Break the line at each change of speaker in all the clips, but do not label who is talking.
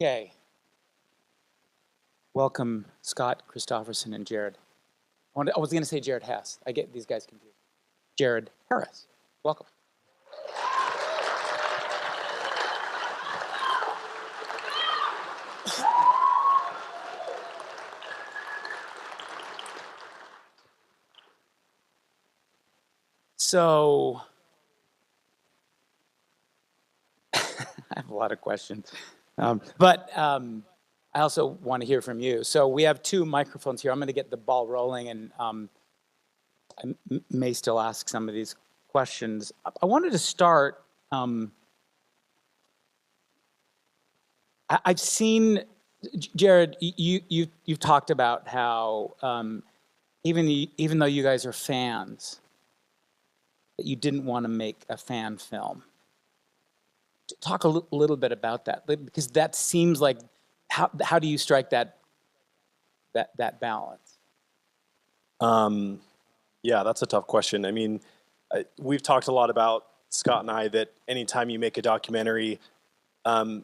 Okay. Welcome, Scott Christopherson and Jared. I was going to say Jared Hess. I get these guys confused. Jared Harris. Welcome. So, I have a lot of questions, but I also want to hear from you. So we have two microphones here. I'm going to get the ball rolling, and I may still ask some of these questions. I wanted to start. I've seen, Jared, you've talked about how even though you guys are fans, that you didn't want to make a fan film. Talk a little bit about that, because that seems like how do you strike that balance?
Yeah, that's a tough question. I mean, we've talked a lot about, Scott and I, that anytime you make a documentary, you're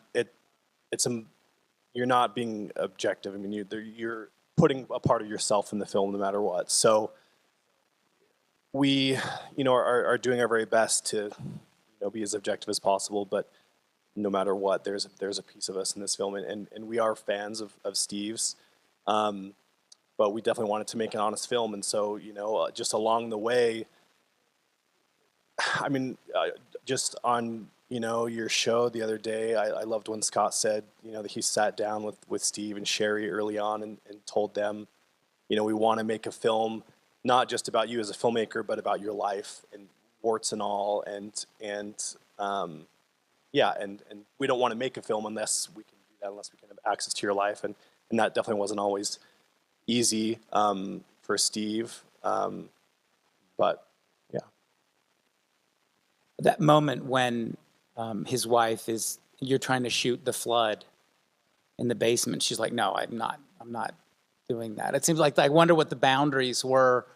not being objective. I mean, you're putting a part of yourself in the film no matter what. So we, are doing our very best to, be as objective as possible. But no matter what, there's a piece of us in this film, and we are fans of Steve's. But we definitely wanted to make an honest film, and so just along the way, I mean, just on your show the other day, I loved when Scott said that he sat down with Steve and Sherry early on and told them, we want to make a film not just about you as a filmmaker, but about your life and warts and all, and we don't want to make a film unless we can do that, unless we can have access to your life, and that definitely wasn't always easy for Steve, but yeah.
That moment when his wife you're trying to shoot the flood in the basement, she's like, no, I'm not doing that. It seems like, I wonder what the boundaries were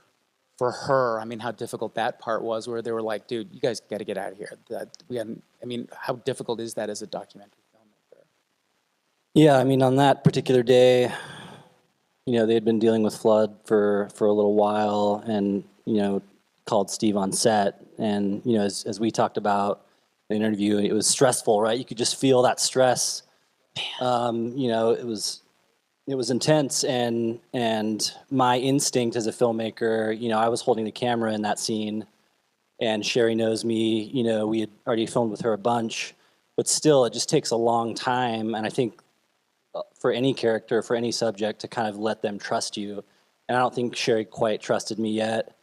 for her. I mean, how difficult that part was, where they were like, dude, you guys got to get out of here. I mean, how difficult is that as a documentary filmmaker?
Yeah, I mean, on that particular day, they had been dealing with flood for a little while, and called Steve on set, and as we talked about in the interview, it was stressful, right? You could just feel that stress. It was intense, and my instinct as a filmmaker, I was holding the camera in that scene, and Sherry knows me, we had already filmed with her a bunch, but still, it just takes a long time, and I think for any character, for any subject, to kind of let them trust you, and I don't think Sherry quite trusted me yet.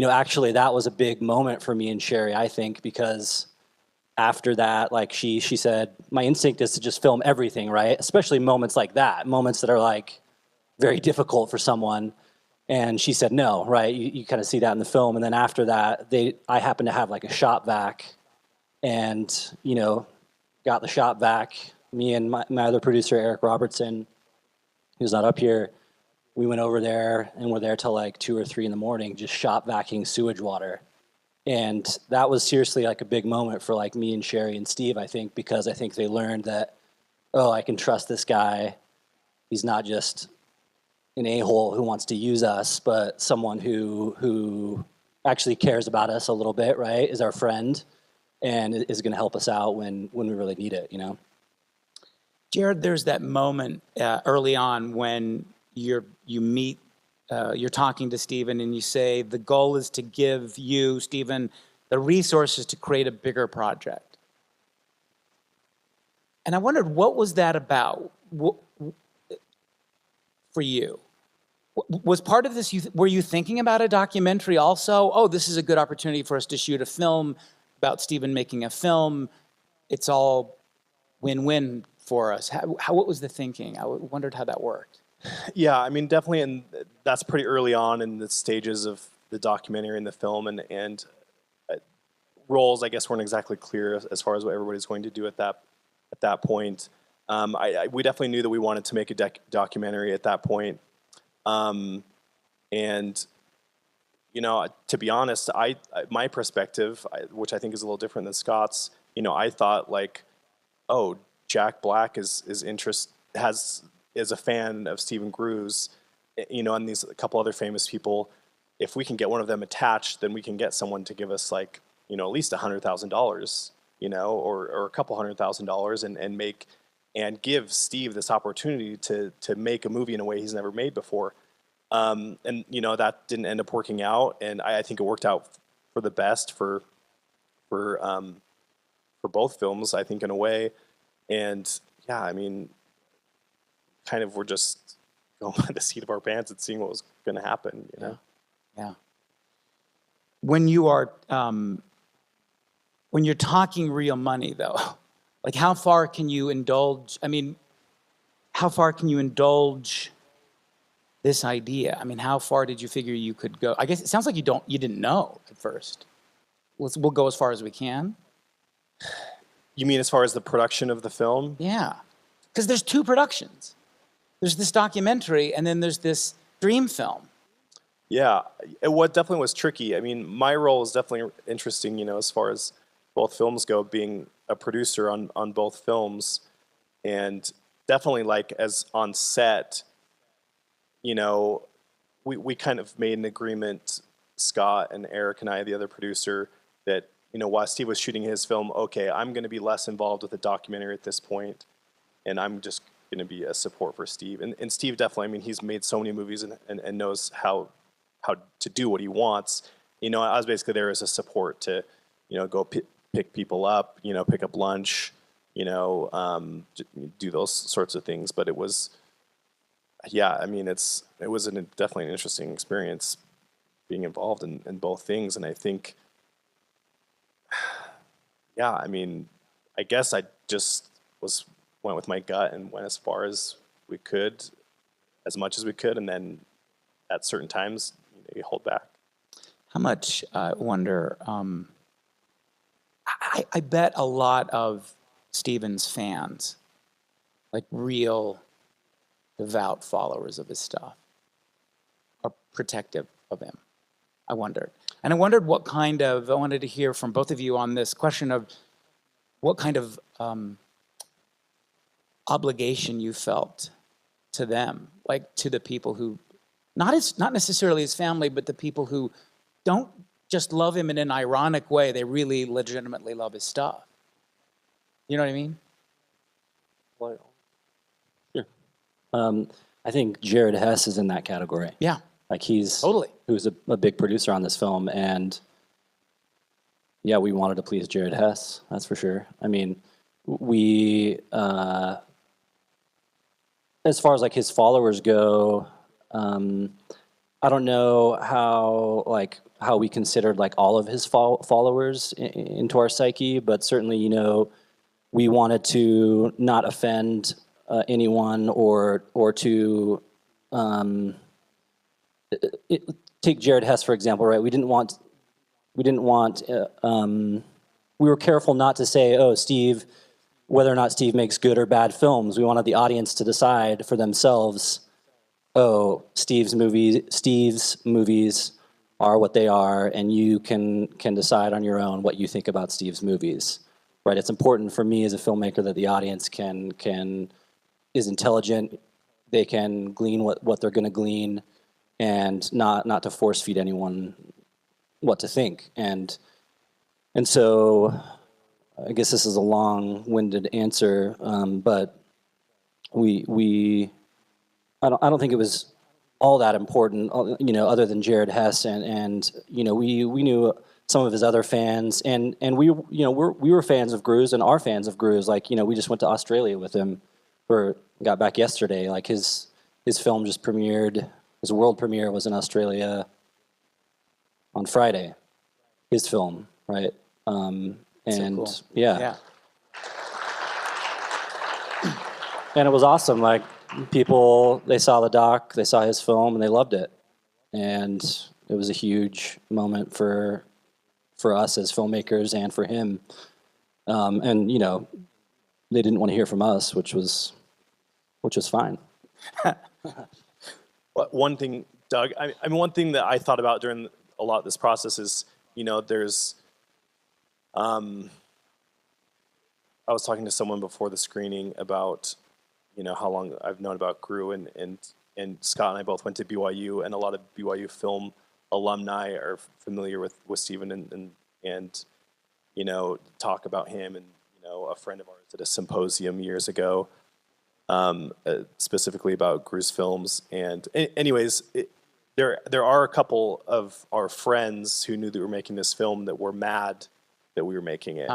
Actually, that was a big moment for me and Sherry, I think, because after that, like she said, my instinct is to just film everything, right? Especially moments like that, moments that are like very difficult for someone. And she said no, right? You kind of see that in the film. And then after that, I happened to have like a shop vac, and got the shop vac. Me and my other producer, Eric Robertson, who's not up here, we went over there and we're there till like 2 or 3 in the morning, just shop vacuuming sewage water. And that was seriously like a big moment for like me and Sherry and Steve, I think, because I think they learned that, oh, I can trust this guy. He's not just an a-hole who wants to use us, but someone who actually cares about us a little bit, right? Is our friend and is going to help us out when we really need it,
Jared, there's that moment early on when you're talking to Stephen and you say, the goal is to give you, Stephen, the resources to create a bigger project. And I wondered, what was that about for you? Was part of this, were you thinking about a documentary also? Oh, this is a good opportunity for us to shoot a film about Stephen making a film. It's all win-win for us. What was the thinking? I wondered how that worked.
Yeah, I mean, definitely, and that's pretty early on in the stages of the documentary and the film, and roles, I guess, weren't exactly clear as far as what everybody's going to do at that point. We definitely knew that we wanted to make a documentary at that point, and to be honest, my perspective, which I think is a little different than Scott's, I thought like, oh, Jack Black is a fan of Stephen Groo's, and these a couple other famous people. If we can get one of them attached, then we can get someone to give us like, at least $100,000, or a couple $100,000 and give Steve this opportunity to make a movie in a way he's never made before. And that didn't end up working out, and I think it worked out for the best for both films, I think, in a way. And yeah, I mean, kind of we're just going by the seat of our pants and seeing what was going to happen,
Yeah. When you are, when you're talking real money, though, like how far can you indulge? I mean, how far can you indulge this idea? I mean, how far did you figure you could go? I guess it sounds like you didn't know at first. We'll go as far as we can.
You mean as far as the production of the film?
Yeah, because there's two productions. There's this documentary, and then there's this dream film.
Yeah, what definitely was tricky. I mean, my role is definitely interesting, as far as both films go, being a producer on both films. And definitely, like, as on set, we kind of made an agreement, Scott and Eric and I, the other producer, that, while Steve was shooting his film, okay, I'm going to be less involved with the documentary at this point, and I'm just going to be a support for Steve. And Steve definitely, I mean, he's made so many movies and knows how to do what he wants. I was basically there as a support to, go pick people up, pick up lunch, do those sorts of things. But it was, yeah, I mean, it was definitely an interesting experience being involved in both things. And I think, yeah, I mean, I guess I just went with my gut and went as far as we could, as much as we could, and then at certain times you hold back.
How much, I wonder, I bet a lot of Stephen's fans, like real devout followers of his stuff, are protective of him. I wondered. And I wondered I wanted to hear from both of you on this question of what kind of obligation you felt to them, like to the people who, not necessarily his family, but the people who don't just love him in an ironic way. They really legitimately love his stuff. You know what I mean?
Well, sure. I think Jared Hess is in that category.
Yeah.
Like he's
totally.
Who's a big producer on this film, and yeah, we wanted to please Jared Hess. That's for sure. I mean, we as far as like his followers go, I don't know how we considered like all of his followers into our psyche, but certainly we wanted to not offend anyone or to take Jared Hess for example, right? We were careful not to say, oh, Steve, whether or not Steve makes good or bad films. We wanted the audience to decide for themselves, oh, Steve's movies are what they are, and you can decide on your own what you think about Steve's movies, right? It's important for me as a filmmaker that the audience is intelligent, they can glean what they're going to glean, and not to force feed anyone what to think. And so I guess this is a long-winded answer, but I don't think it was all that important, other than Jared Hess, and we knew some of his other fans, and we were fans of Groo's and are fans of Groo's. Like, we just went to Australia with him, got back yesterday. Like his film just premiered. His world premiere was in Australia on Friday. His film, right? And
so cool.
yeah. And it was awesome. Like, people, they saw the doc, they saw his film, and they loved it. And it was a huge moment for us as filmmakers and for him. And they didn't want to hear from us, which was fine.
One thing, Doug, I mean, one thing that I thought about during a lot of this process is, there's, I was talking to someone before the screening about, how long I've known about Groo, and Scott and I both went to BYU, and a lot of BYU film alumni are familiar with Stephen and talk about him, and a friend of ours at a symposium years ago, specifically about Groo's films. And anyways, there are a couple of our friends who knew that we were making this film that were mad that we were making it.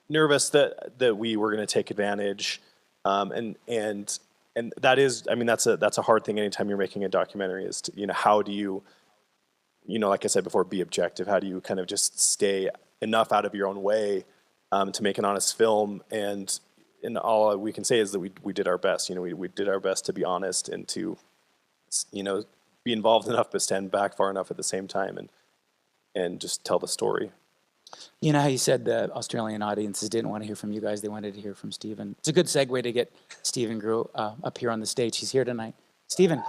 Nervous that we were going to take advantage, and that is, that's a hard thing anytime you're making a documentary, is to, how do you, like I said before, be objective? How do you kind of just stay enough out of your own way to make an honest film? And all we can say is that we did our best. We did our best to be honest and to, be involved enough but stand back far enough at the same time and just tell the story.
You know how you said the Australian audiences didn't want to hear from you guys, they wanted to hear from Stephen. It's a good segue to get Stephen Groo up here on the stage. He's here tonight. Stephen.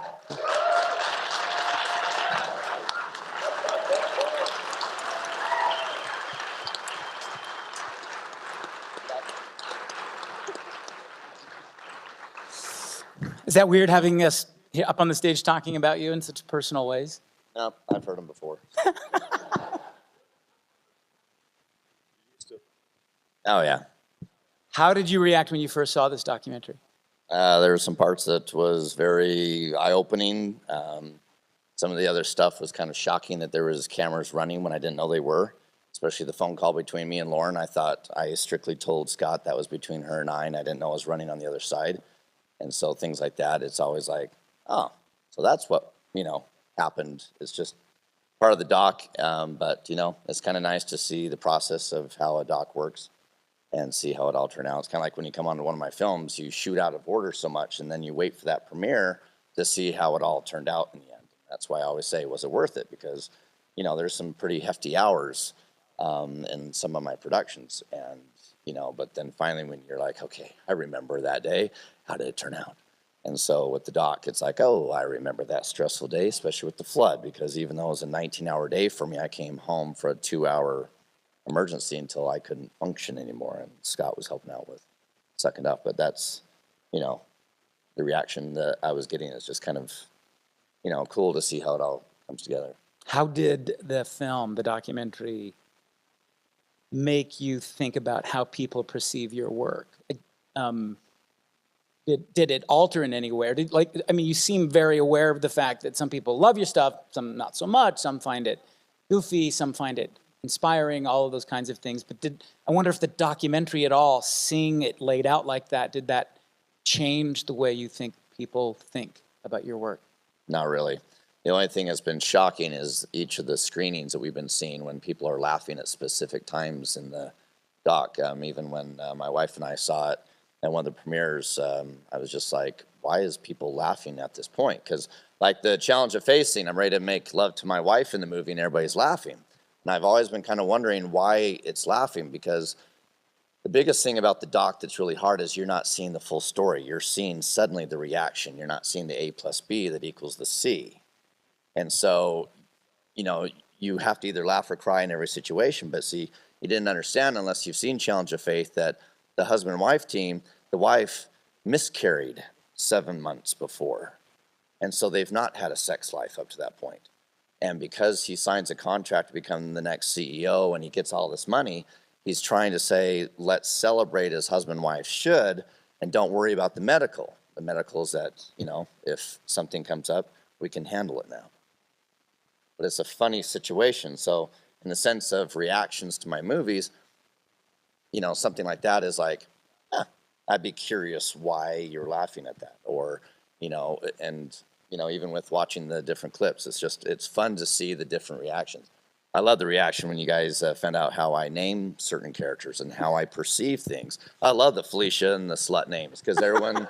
Is that weird having us up on the stage talking about you in such personal ways?
No, I've heard them before. Oh, yeah.
How did you react when you first saw this documentary?
There were some parts that was very eye-opening. Some of the other stuff was kind of shocking, that there was cameras running when I didn't know they were, especially the phone call between me and Lauren. I thought I strictly told Scott that was between her and I didn't know it was running on the other side. And so things like that, it's always like, oh, so that's what, happened. It's just part of the doc, but, it's kind of nice to see the process of how a doc works and see how it all turned out. It's kind of like when you come onto one of my films, you shoot out of order so much, and then you wait for that premiere to see how it all turned out in the end. That's why I always say, was it worth it? Because, there's some pretty hefty hours in some of my productions. And, but then finally when you're like, okay, I remember that day, how did it turn out? And so with the doc, it's like, oh, I remember that stressful day, especially with the flood, because even though it was a 19-hour day for me, I came home for a 2-hour emergency until I couldn't function anymore, and Scott was helping out with sucking up. But that's, the reaction that I was getting is just kind of, cool to see how it all comes together. How
did the film, the documentary, make you think about how people perceive your work? Did it alter in any way? You seem very aware of the fact that some people love your stuff, some not so much, some find it goofy, some find it inspiring, all of those kinds of things. But I wonder if the documentary at all, seeing it laid out like that, did that change the way you think people think about your work? Not really. The only thing that's been shocking is each of the screenings that we've been seeing when people are laughing at specific times in the doc. Even when my wife and I saw it at one of the premieres, I was just like, why is people laughing at this point? Because like the challenge of facing, I'm ready to make love to my wife in the movie and everybody's laughing. And I've always been kind of wondering why it's laughing, because the biggest thing about the doc that's really hard is you're not seeing the full story. You're seeing suddenly the reaction. You're not seeing the A plus B that equals the C. And so, you have to either laugh or cry in every situation. But see, you didn't understand unless you've seen Challenge of Faith that the husband and wife team, the wife miscarried 7 months before. And so they've not had a sex life up to that point. And because he signs a contract to become the next CEO and he gets all this money, he's trying to say, let's celebrate as husband and wife should, and don't worry about the medical. The medical is that, if something comes up, we can handle it now. But it's a funny situation. So in the sense of reactions to my movies, something like that is like, I'd be curious why you're laughing at that. Or, even with watching the different clips, it's fun to see the different reactions. I love the reaction when you guys found out how I name certain characters and how I perceive things. I love the Felicia and the slut names because everyone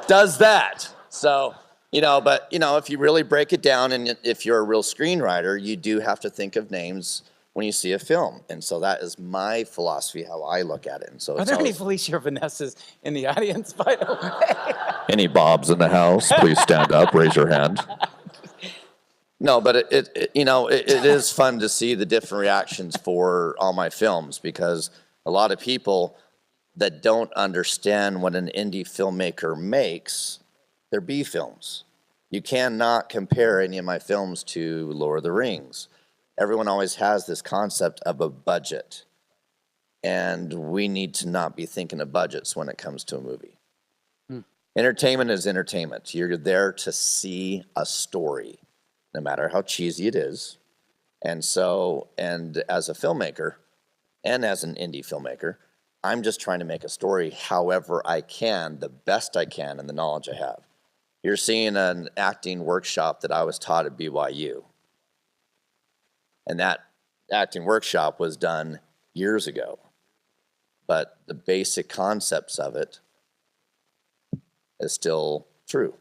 does that. So, but, if you really break it down and if you're a real screenwriter, you do have to think of names when you see a film. And so that is my philosophy, how I look at it. And so Are there any Felicia or Vanessas in the audience, by the way?
Any Bobs in the house, please stand up, raise your hand. No, but it is fun to see the different reactions for all my films because, A lot of people that don't understand what an indie filmmaker makes, they're B films. You cannot compare any of my films to Lord of the Rings. Everyone always has this concept of a budget. And we need to not be thinking of budgets when it comes to a movie. Entertainment is entertainment. You're there to see a story, no matter how cheesy it is. And as a filmmaker and as an indie filmmaker, I'm just trying to make a story however I can, the best I can, and the knowledge I have. You're seeing an acting workshop that I was taught at BYU. And that acting workshop was done years ago. But the basic concepts of it is still true.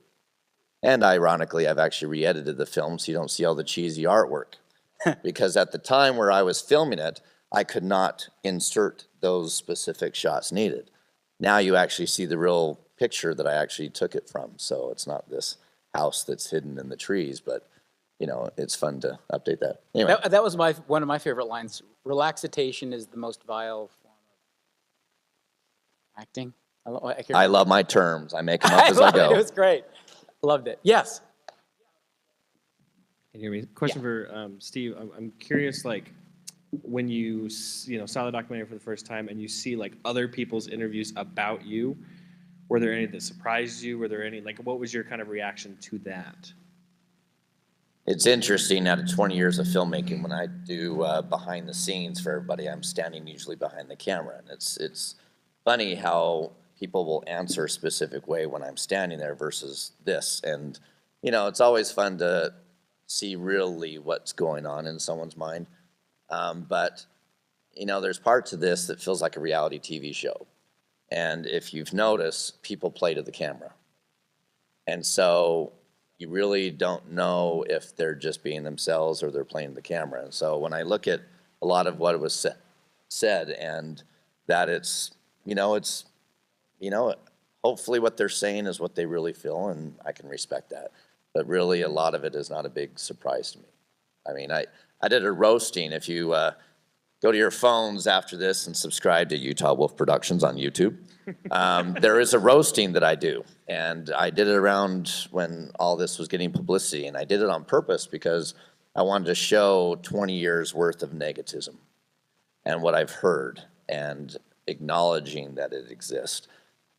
And ironically, I've actually re-edited the film so you don't see all the cheesy artwork. Because at the time where I was filming it, I could not insert those specific shots needed. Now you actually see the real picture that I actually took it from. So it's not this house that's hidden in the trees, but you know, it's fun to update that. Anyway.
That was one of my favorite lines. Relaxation is the most vile form of acting.
I love my terms. I make them up as I go.
It was great. Loved it. Yes.
Can you hear me? Question for Steve. I'm curious, like, when you saw the documentary for the first time and you see like other people's interviews about you, were there any that surprised you? Were there any, like, what was your kind of reaction to that?
It's interesting, out of 20 years of filmmaking, when I do behind the scenes for everybody, I'm standing usually behind the camera. And it's funny how people will answer a specific way when I'm standing there versus this. And, you know, it's always fun to see really what's going on in someone's mind. But, you know, there's parts of this that feels like a reality TV show. And if you've noticed, people play to the camera. And so you really don't know if they're just being themselves or they're playing to the camera. And so when I look at a lot of what was said and that hopefully what they're saying is what they really feel, and I can respect that. But really, a lot of it is not a big surprise to me. I mean, I did a roasting. If you go to your phones after this and subscribe to Utah Wolf Productions on YouTube, there is a roasting that I do. And I did it around when all this was getting publicity. And I did it on purpose because I wanted to show 20 years worth of negativism and what I've heard and acknowledging that it exists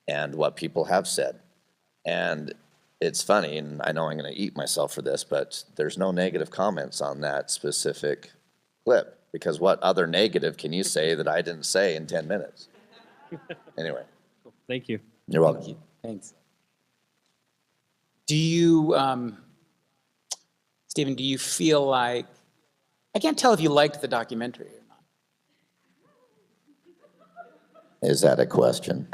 and what people have said. And it's funny, and I know I'm going to eat myself for this, but there's no negative comments on that specific clip, because what other negative can you say that I didn't say in 10 minutes? Anyway.
Thank you.
You're welcome.
Thanks. Do you, Stephen, do you feel like, I can't tell if you liked the documentary or not.
Is that a question?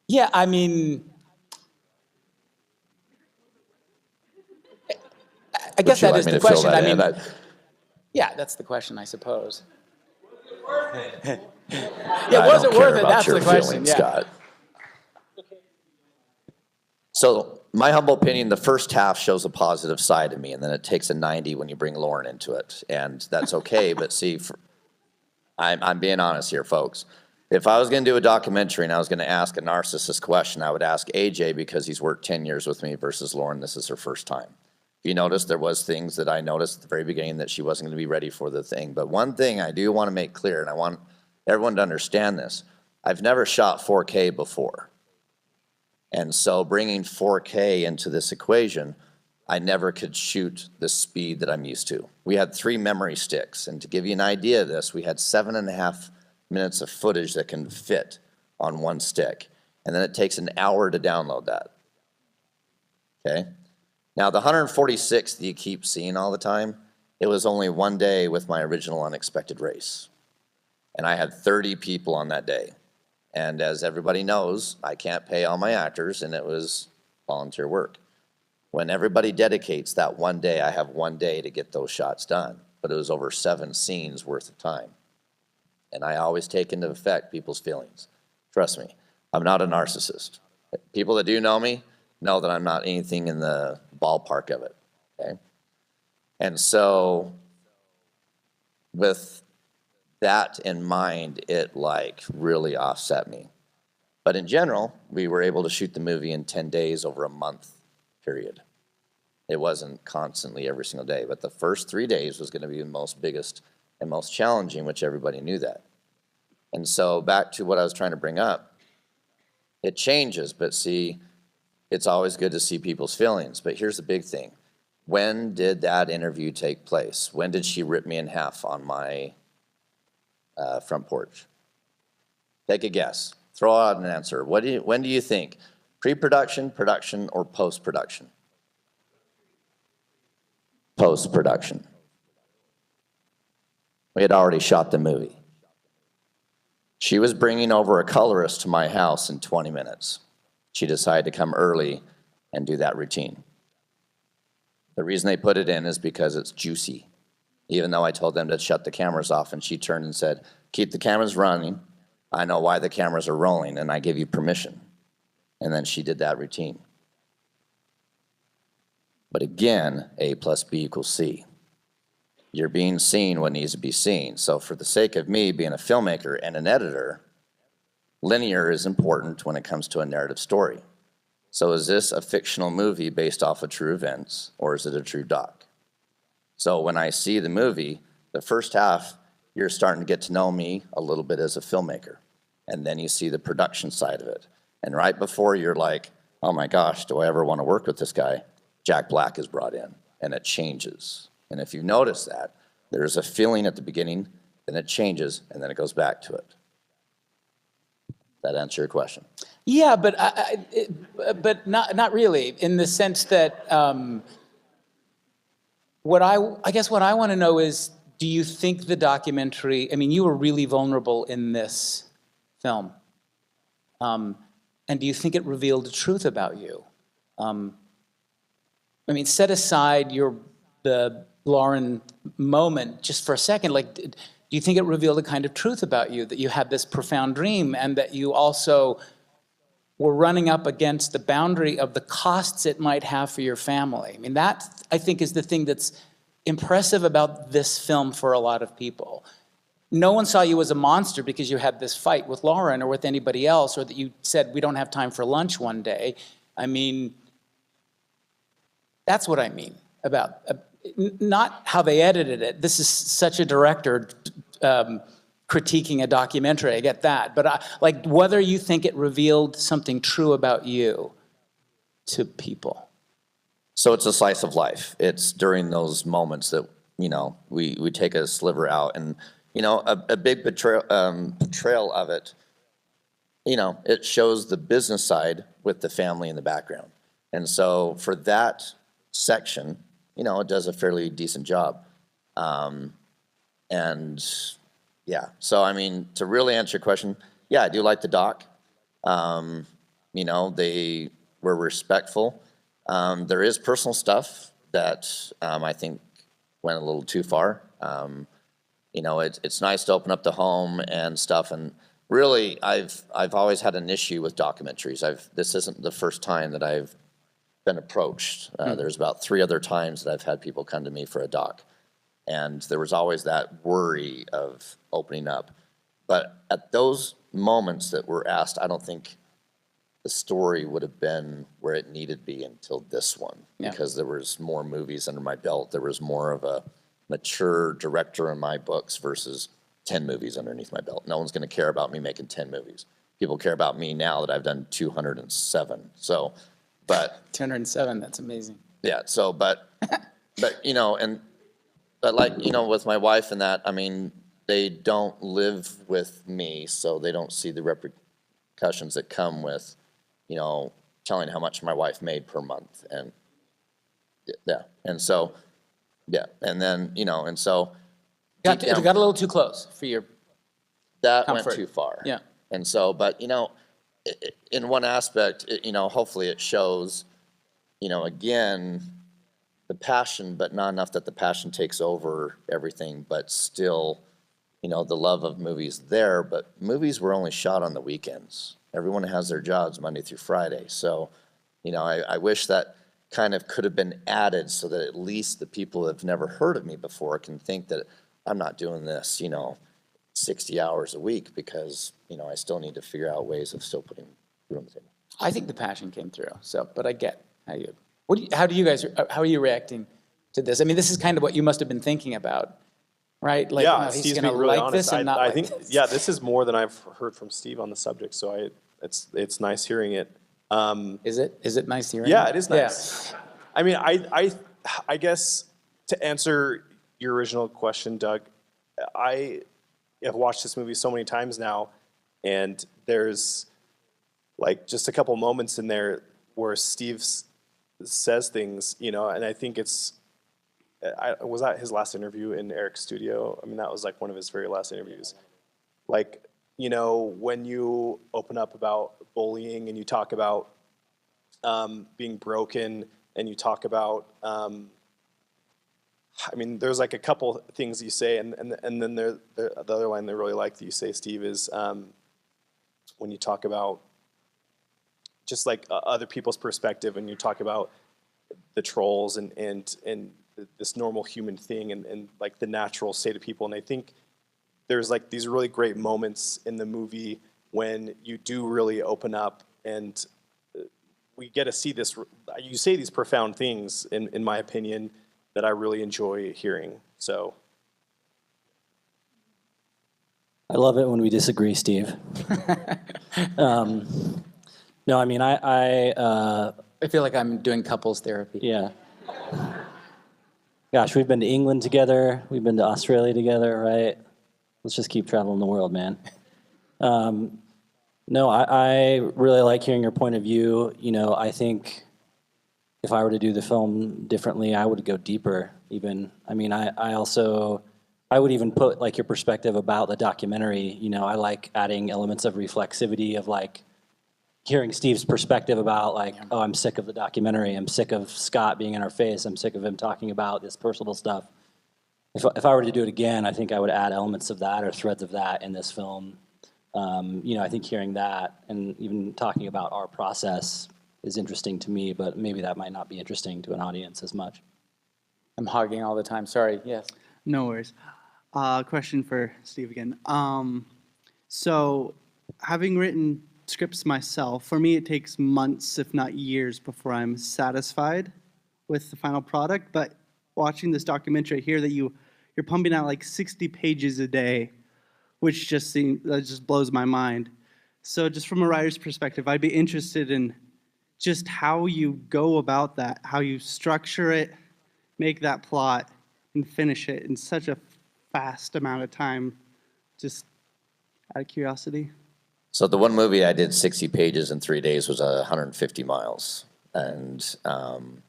Yeah, I mean, I guess that is the question. I mean, yeah, that's the question, I suppose. Yeah, was it worth it? That's the question. Yeah.
Scott. So, my humble opinion, the first half shows a positive side of me, and then it takes a 90 when you bring Lauren into it, and that's okay. But see, I'm being honest here, folks. If I was going to do a documentary and I was going to ask a narcissist question, I would ask AJ, because he's worked 10 years with me, versus Lauren. This is her first time. If you notice, there was things that I noticed at the very beginning that she wasn't going to be ready for the thing. But one thing I do want to make clear, and I want everyone to understand this, I've never shot 4K before. And so bringing 4K into this equation, I never could shoot the speed that I'm used to. We had 3 memory sticks. And to give you an idea of this, we had 7.5 minutes of footage that can fit on one stick. And then it takes an hour to download that. Okay? Now, the 146 that you keep seeing all the time, it was only one day with my original Unexpected Race. And I had 30 people on that day. And as everybody knows, I can't pay all my actors, and it was volunteer work. When everybody dedicates that one day, I have one day to get those shots done. But it was over 7 scenes worth of time. And I always take into effect people's feelings. Trust me, I'm not a narcissist. People that do know me know that I'm not anything in the ballpark of it, okay? And so with that in mind, it like really offset me. But in general, we were able to shoot the movie in 10 days over a month period. It wasn't constantly every single day, but the first 3 days was going to be the most biggest and most challenging, which everybody knew that. And so back to what I was trying to bring up, it changes, but see, it's always good to see people's feelings. But here's the big thing. When did that interview take place? When did she rip me in half on my front porch? Take a guess. Throw out an answer. When do you think? Pre-production, production, or post-production? Post-production. We had already shot the movie. She was bringing over a colorist to my house in 20 minutes. She decided to come early and do that routine. The reason they put it in is because it's juicy. Even though I told them to shut the cameras off, and she turned and said, keep the cameras running. I know why the cameras are rolling, and I give you permission. And then she did that routine. But again, A plus B equals C. You're being seen what needs to be seen. So for the sake of me being a filmmaker and an editor, linear is important when it comes to a narrative story. So is this a fictional movie based off of true events, or is it a true doc? So when I see the movie, the first half, you're starting to get to know me a little bit as a filmmaker. And then you see the production side of it. And right before you're like, oh my gosh, do I ever want to work with this guy? Jack Black is brought in, and it changes. And if you notice that, there's a feeling at the beginning, then it changes, and then it goes back to it. That answer your question?
Yeah, but but not really, in the sense that what I guess what I want to know is, do you think the documentary? I mean, you were really vulnerable in this film, and do you think it revealed the truth about you? I mean, set aside the Lauren moment just for a second. Like, do you think it revealed a kind of truth about you, that you had this profound dream and that you also were running up against the boundary of the costs it might have for your family? I mean, that, I think, is the thing that's impressive about this film for a lot of people. No one saw you as a monster because you had this fight with Lauren or with anybody else, or that you said, we don't have time for lunch one day. I mean, that's what I mean about, not how they edited it. This is such a director critiquing a documentary, I get that. But like, whether you think it revealed something true about you to people.
So it's a slice of life. It's during those moments that, you know, we take a sliver out, and, you know, a big portrayal of it, you know, it shows the business side with the family in the background. And so for that section, you know, it does a fairly decent job. And yeah, so I mean, to really answer your question, yeah, I do like the doc. You know, they were respectful. There is personal stuff that I think went a little too far. You know, it's nice to open up the home and stuff. And really, I've always had an issue with documentaries. This isn't the first time that I've been approached. There's about 3 other times that I've had people come to me for a doc. And there was always that worry of opening up. But at those moments that were asked, I don't think the story would have been where it needed to be until this one. Yeah. Because there was more movies under my belt. There was more of a mature director in my books versus 10 movies underneath my belt. No one's going to care about me making 10 movies. People care about me now that I've done 207. So, but
207, that's amazing.
Yeah, so, but you know, but like, you know, with my wife and that, I mean, they don't live with me, so they don't see the repercussions that come with, you know, telling how much my wife made per month. And yeah, and so, yeah, and then, you know, and so.
It got a little too close for your
That
comfort.
went too far.
Yeah.
And so, but, you know, in one aspect, you know, hopefully it shows, you know, again, the passion, but not enough that the passion takes over everything, but still, you know, the love of movies there. But movies were only shot on the weekends. Everyone has their jobs Monday through Friday. So, you know, I wish that kind of could have been added so that at least the people who have never heard of me before can think that I'm not doing this, you know, 60 hours a week because, I still need to figure out ways of still putting food on the table.
I think the passion came through. So, but I get how you. How are you reacting to this? I mean, this is kind of what you must have been thinking about, right? Like,
Yeah,
he's
Steve's
going to
being really
like
honest.
this and not
I
like
think,
this.
yeah, this is more than I've heard from Steve on the subject, so it's nice hearing it.
Is it? Is it nice hearing?
Yeah, it is nice. I mean, I guess to answer your original question, Doug, I have watched this movie so many times now, and there's like just a couple moments in there where Steve says things, and I think was that his last interview in Eric's studio? I mean, that was like one of his very last interviews. Like, when you open up about bullying and you talk about being broken and you talk about, I mean, there's like a couple things you say, and then the other line they really like that you say, Steve, is when you talk about just like other people's perspective, and you talk about the trolls and this normal human thing and like the natural state of people. And I think there's like these really great moments in the movie when you do really open up and we get to see this. You say these profound things, in my opinion, that I really enjoy hearing. So
I love it when we disagree, Steve. No, I mean,
I feel like I'm doing couples therapy.
yeah. Gosh, we've been to England together. We've been to Australia together, right? Let's just keep traveling the world, man. No, I really like hearing your point of view. I think if I were to do the film differently, I would go deeper even. I mean, I would even put like your perspective about the documentary. I like adding elements of reflexivity of like hearing Steve's perspective about like, oh, I'm sick of the documentary. I'm sick of Scott being in our face. I'm sick of him talking about this personal stuff. If I were to do it again, I think I would add elements of that or threads of that in this film. I think hearing that and even talking about our process is interesting to me, but maybe that might not be interesting to an audience as much.
I'm hogging all the time. Sorry. Yes.
No worries. Question for Steve again. So having written scripts myself, for me it takes months, if not years, before I'm satisfied with the final product. But watching this documentary, I hear that you're pumping out like 60 pages a day, which just blows my mind. So just from a writer's perspective, I'd be interested in just how you go about that, how you structure it, make that plot, and finish it in such a fast amount of time, just out of curiosity.
So the one movie I did 60 pages in 3 days was 150 miles. And I'm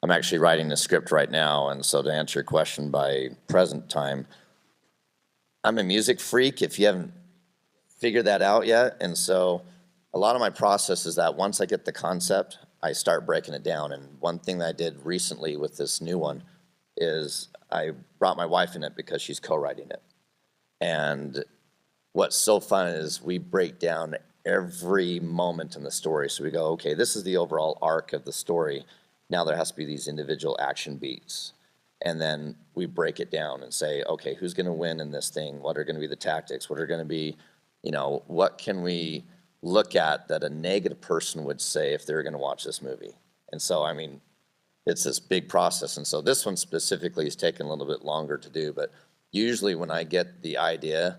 actually writing the script right now. And so to answer your question by present time, I'm a music freak, if you haven't figured that out yet. And so a lot of my process is that once I get the concept, I start breaking it down. And one thing that I did recently with this new one is I brought my wife in it because she's co-writing it. And what's so fun is we break down every moment in the story. So we go, okay, this is the overall arc of the story. Now there has to be these individual action beats. And then we break it down and say, okay, who's going to win in this thing? What are going to be the tactics? What are going to be, what can we look at that a negative person would say if they were going to watch this movie? And so, I mean, it's this big process. And so this one specifically is taking a little bit longer to do. But usually when I get the idea,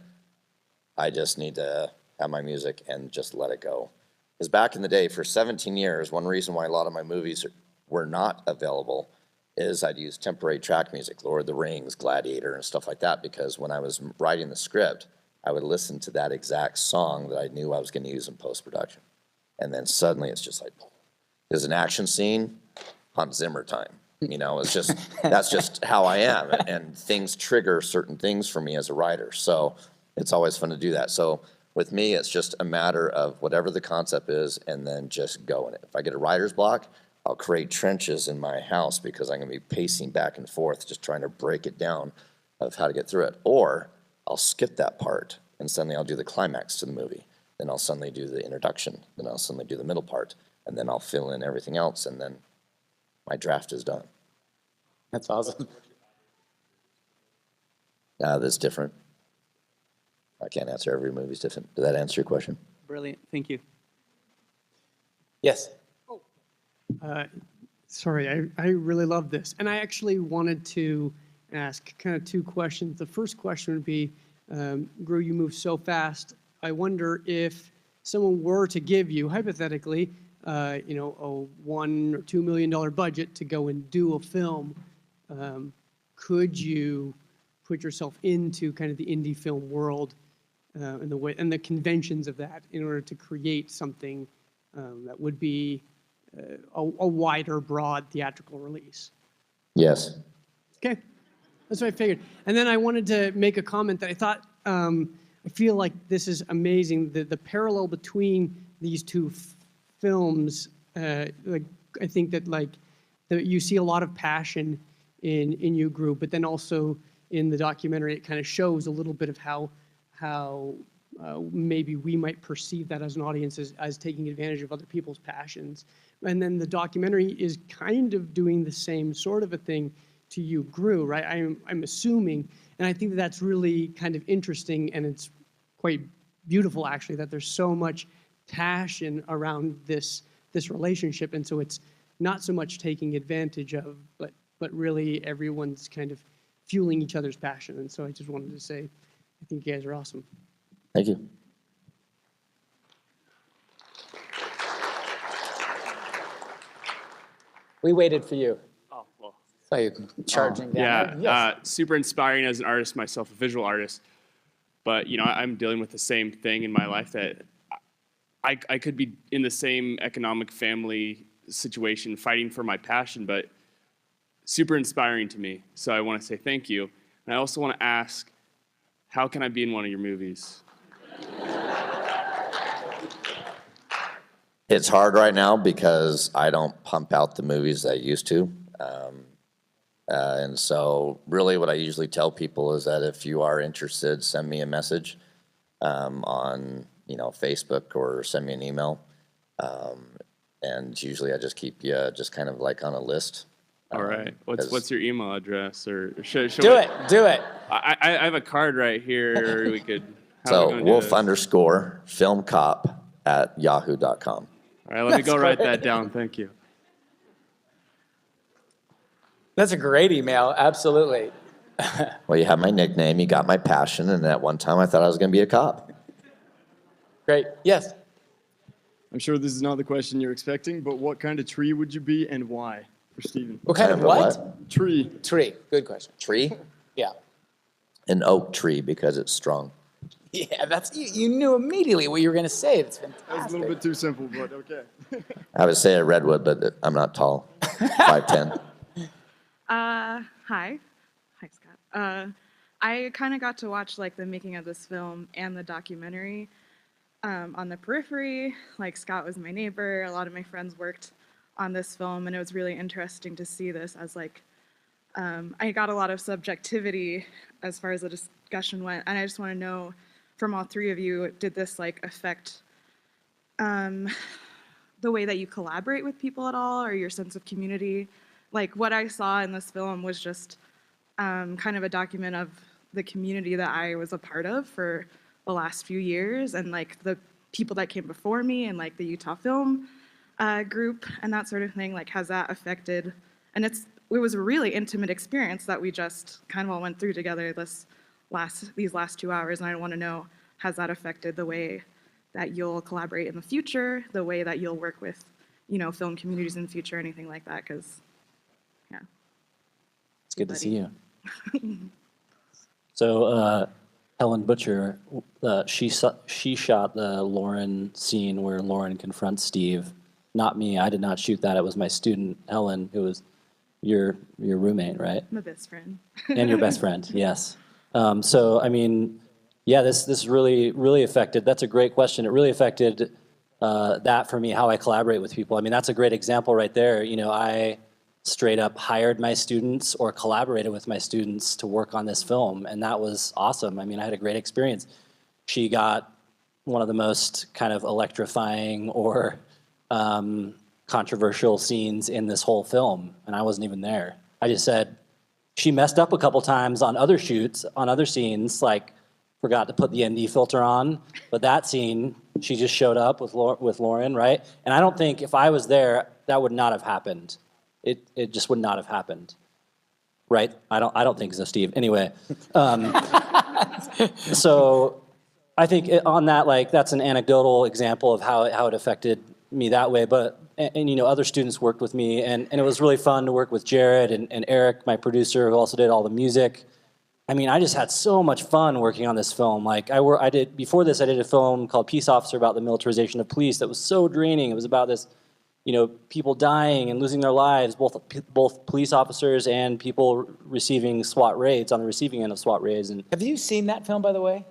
I just need to have my music and just let it go. Because back in the day, for 17 years, one reason why a lot of my movies were not available is I'd use temporary track music, Lord of the Rings, Gladiator, and stuff like that, because when I was writing the script, I would listen to that exact song that I knew I was going to use in post-production. And then suddenly it's just like, there's an action scene, Hans Zimmer time. It's just, that's just how I am. And things trigger certain things for me as a writer. So it's always fun to do that. So with me, it's just a matter of whatever the concept is and then just go in it. If I get a writer's block, I'll create trenches in my house because I'm going to be pacing back and forth, just trying to break it down of how to get through it. Or I'll skip that part and suddenly I'll do the climax to the movie. Then I'll suddenly do the introduction. Then I'll suddenly do the middle part. And then I'll fill in everything else. And then my draft is done.
That's awesome.
That's different. I can't answer every movie's different. Did that answer your question?
Brilliant. Thank you.
Yes.
Sorry, I really love this. And I actually wanted to ask kind of two questions. The first question would be, Groo, you move so fast. I wonder if someone were to give you, hypothetically, a $1 or $2 million budget to go and do a film, could you put yourself into kind of the indie film world and the way and the conventions of that in order to create something that would be a wider, broad theatrical release?
Yes.
Okay, that's what I figured. And then I wanted to make a comment that I thought, I feel like this is amazing, the parallel between these two films. Like, I think that you see a lot of passion in you, Groo, but then also in the documentary, it kind of shows a little bit of how maybe we might perceive that as an audience as taking advantage of other people's passions. And then the documentary is kind of doing the same sort of a thing to you, Groo, right? I'm assuming, and I think that that's really kind of interesting, and it's quite beautiful, actually, that there's so much passion around this relationship, and so it's not so much taking advantage of, but really everyone's kind of fueling each other's passion. And so I just wanted to say, I think you guys are awesome.
Thank you.
We waited for you.
Oh, well.
Saw you charging down.
Yeah,
there. Yes.
super inspiring as an artist myself, a visual artist. But, I'm dealing with the same thing in my life that I could be in the same economic family situation fighting for my passion, but super inspiring to me. So I want to say thank you. And I also want to ask, how can I be in one of your movies?
It's hard right now because I don't pump out the movies that I used to. And so really what I usually tell people is that if you are interested, send me a message on Facebook or send me an email. And usually I just keep you just kind of like on a list.
All right. What's your email address? Or should
Do it.
I have a card right here. We could.
So wolf_filmcop@yahoo.com.
All right, let me go write that down. Thank you.
That's a great email. Absolutely.
Well, you have my nickname, you got my passion, and at one time I thought I was going to be a cop.
Great. Yes.
I'm sure this is not the question you're expecting, but what kind of tree would you be and why for Stephen?
What kind of
a
what?
Tree.
Tree. Good question.
Tree?
Yeah.
An oak tree because it's strong.
Yeah, that's you knew immediately what you were going to say. That's fantastic.
That was a little bit too simple, but okay.
I would say a redwood, but I'm not tall. 5'10".
Hi. Hi, Scott. I kind of got to watch the making of this film and the documentary on the periphery. Scott was my neighbor. A lot of my friends worked on this film, and it was really interesting to see this as I got a lot of subjectivity as far as the discussion went, and I just want to know from all three of you, did this affect the way that you collaborate with people at all, or your sense of community? What I saw in this film was just kind of a document of the community that I was a part of for the last few years, and the people that came before me, and the Utah Film Group and that sort of thing. Has that affected? And it was a really intimate experience that we just kind of all went through together these last 2 hours, and I want to know, has that affected the way that you'll collaborate in the future, the way that you'll work with, film communities in the future, anything like that? Because, yeah.
It's good to see you. So Helen Butcher, she shot the Lauren scene where Lauren confronts Steve. Not me. I did not shoot that. It was my student, Helen, who was your roommate, right?
My best friend.
And your best friend, yes. So, I mean, yeah, this really, really affected, that's a great question. It really affected that for me, how I collaborate with people. I mean, that's a great example right there. I straight up hired my students or collaborated with my students to work on this film, and that was awesome. I mean, I had a great experience. She got one of the most kind of electrifying or controversial scenes in this whole film, and I wasn't even there. I just said, she messed up a couple times on other shoots, on other scenes, forgot to put the ND filter on. But that scene, she just showed up with Lauren, right? And I don't think if I was there, that would not have happened. It just would not have happened, right? I don't think so, Steve. Anyway, so I think on that, like, that's an anecdotal example of how it affected me that way. But and you know, other students worked with me, and it was really fun to work with Jared and Eric, my producer, who also did all the music. I mean, I just had so much fun working on this film. Like before this, I did a film called Peace Officer about the militarization of police that was so draining. It was about this, you know, people dying and losing their lives, both police officers and people receiving SWAT raids, on the receiving end of SWAT raids. And
Have you seen that film, by the way?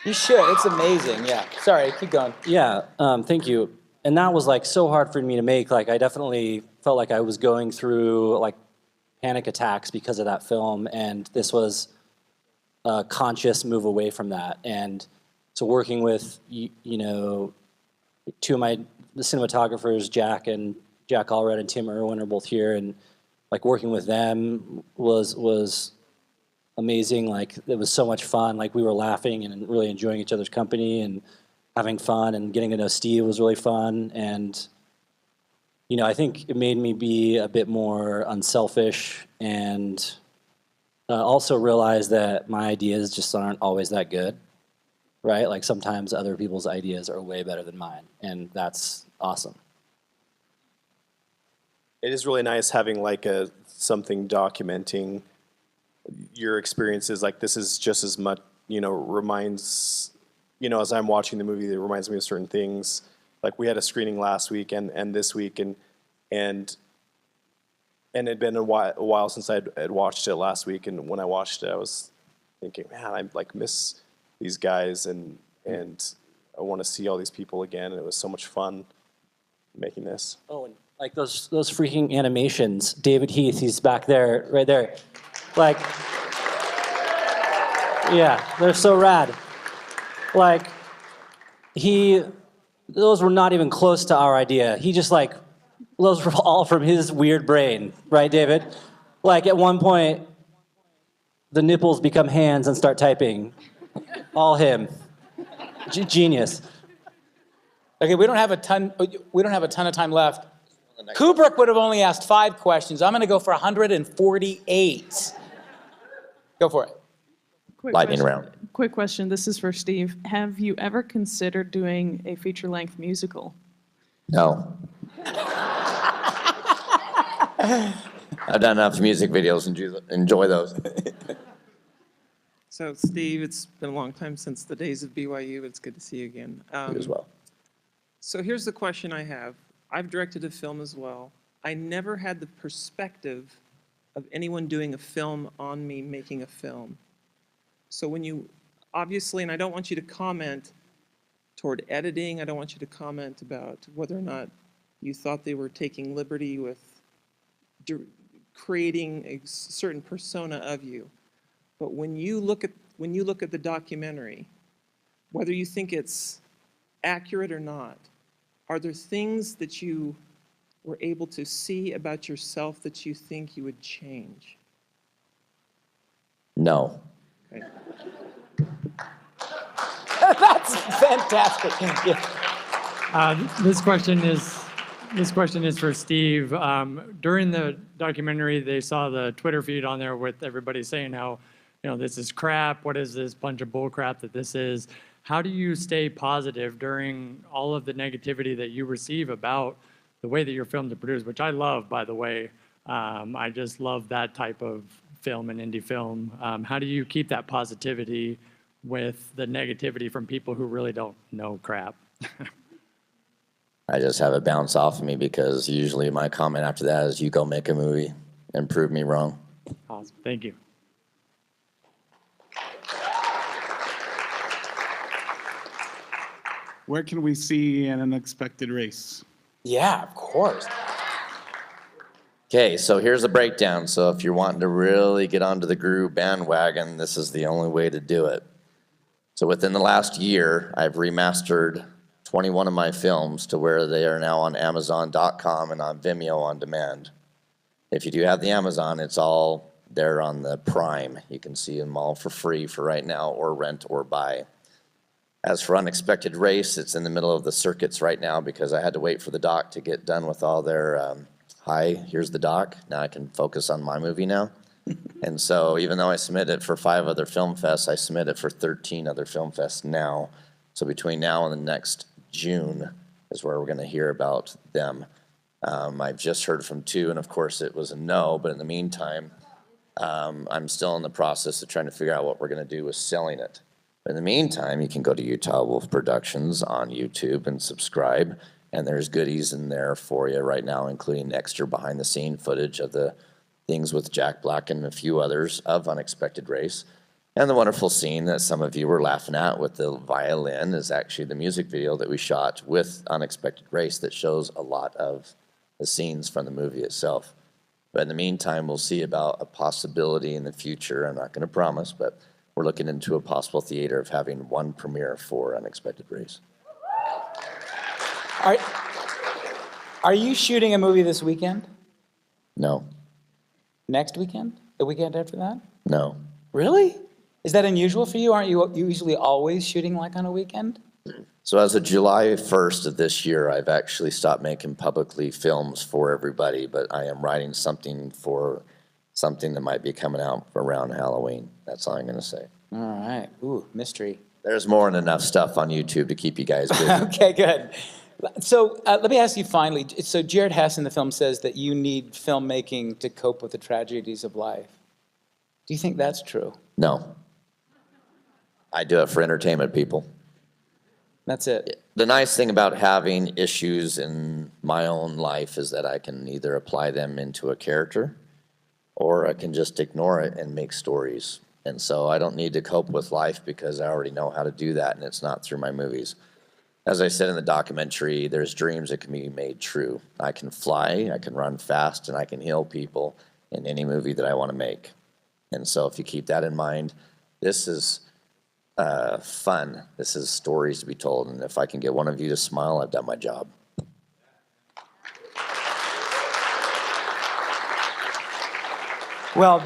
You should. It's amazing. Yeah. Sorry, keep going.
yeah, thank you. And that was like so hard for me to make. Like I definitely felt like I was going through like panic attacks because of that film, and this was a conscious move away from that. And so working with you know, two of the cinematographers, Jack Allred and Tim Irwin, are both here, and like working with them was amazing. Like it was so much fun. Like we were laughing and really enjoying each other's company and having fun, and getting to know Steve was really fun. And you know, I think it made me be a bit more unselfish, and also realize that my ideas just aren't always that good, right? Like sometimes other people's ideas are way better than mine, and that's awesome.
It is really nice having like something documenting your experiences. Like this is just as much, you know, reminds, you know, as I'm watching the movie, it reminds me of certain things. Like we had a screening last week and this week, and it had been a while since I had watched it last week. And when I watched it, I was thinking, man, I like miss these guys, and I want to see all these people again. And it was so much fun making this.
Oh, and like those freaking animations. David Heath, he's back there, right there. Like, yeah, they're so rad. Like, those were not even close to our idea. He just like, those were all from his weird brain, right, David? Like at one point, the nipples become hands and start typing. All him. Genius.
Okay, we don't have a ton of time left. Kubrick would have only asked 5 questions. I'm going to go for 148. Go for it.
Lightning round.
Quick question. This is for Steve. Have you ever considered doing a feature-length musical?
No. I've done enough music videos and enjoy those.
So, Steve, it's been a long time since the days of BYU. It's good to see you again.
You as well.
So here's the question I have. I've directed a film as well. I never had the perspective of anyone doing a film on me making a film. So when you, obviously, and I don't want you to comment toward editing, I don't want you to comment about whether or not you thought they were taking liberty with creating a certain persona of you. But when you look at the documentary, whether you think it's accurate or not, are there things that you were able to see about yourself that you think you would change?
No.
Okay.
That's fantastic. Yeah.
This question is for Steve. During the documentary, they saw the Twitter feed on there with everybody saying how, you know, this is crap. What is this bunch of bull crap that this is? How do you stay positive during all of the negativity that you receive about the way that your films are produced, which I love, by the way. I just love that type of film and indie film. How do you keep that positivity with the negativity from people who really don't know crap?
I just have it bounce off of me, because usually my comment after that is, you go make a movie and prove me wrong.
Awesome. Thank you.
Where can we see An Unexpected Race?
Yeah, of course.
Okay, so here's the breakdown. So if you're wanting to really get onto the Groo bandwagon, this is the only way to do it. So within the last year, I've remastered 21 of my films to where they are now on Amazon.com and on Vimeo on demand. If you do have the Amazon, it's all They're on the Prime. You can see them all for free for right now, or rent or buy. As for Unexpected Race, it's in the middle of the circuits right now because I had to wait for the doc to get done with all their, hi, here's the doc. Now I can focus on my movie now. And so even though I submitted it for 5 other film fests, I submitted it for 13 other film fests now. So between now and the next June is where we're going to hear about them. I've just heard from 2, and of course it was a no, but in the meantime, I'm still in the process of trying to figure out what we're going to do with selling it. But in the meantime, you can go to Utah Wolf Productions on YouTube and subscribe, and there's goodies in there for you right now, including extra behind-the-scene footage of the things with Jack Black and a few others of Unexpected Race. And the wonderful scene that some of you were laughing at with the violin is actually the music video that we shot with Unexpected Race that shows a lot of the scenes from the movie itself. But in the meantime, we'll see about a possibility in the future. I'm not going to promise, but we're looking into a possible theater of having 1 premiere for Unexpected Race.
Are you shooting a movie this weekend?
No.
Next weekend? The weekend after that?
No.
Really? Is that unusual for you? Aren't you usually always shooting like on a weekend?
So as of July 1st of this year, I've actually stopped making publicly films for everybody, but I am writing something for something that might be coming out around Halloween. That's all I'm going to say.
All right. Ooh, mystery.
There's more than enough stuff on YouTube to keep you guys busy.
Okay, good. So let me ask you finally. So Jared Hess in the film says that you need filmmaking to cope with the tragedies of life. Do you think that's true?
No. I do it for entertainment, people.
That's it.
The nice thing about having issues in my own life is that I can either apply them into a character or I can just ignore it and make stories. And so I don't need to cope with life because I already know how to do that, and it's not through my movies. As I said in the documentary, there's dreams that can be made true. I can fly, I can run fast, and I can heal people in any movie that I want to make. And so if you keep that in mind, this is fun. This is stories to be told. And if I can get one of you to smile, I've done my job.
Well,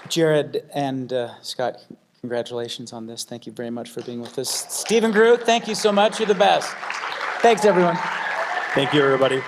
Jared and Scott, congratulations on this. Thank you very much for being with us. Stephen Groo, thank you so much. You're the best. Thanks, everyone.
Thank you, everybody.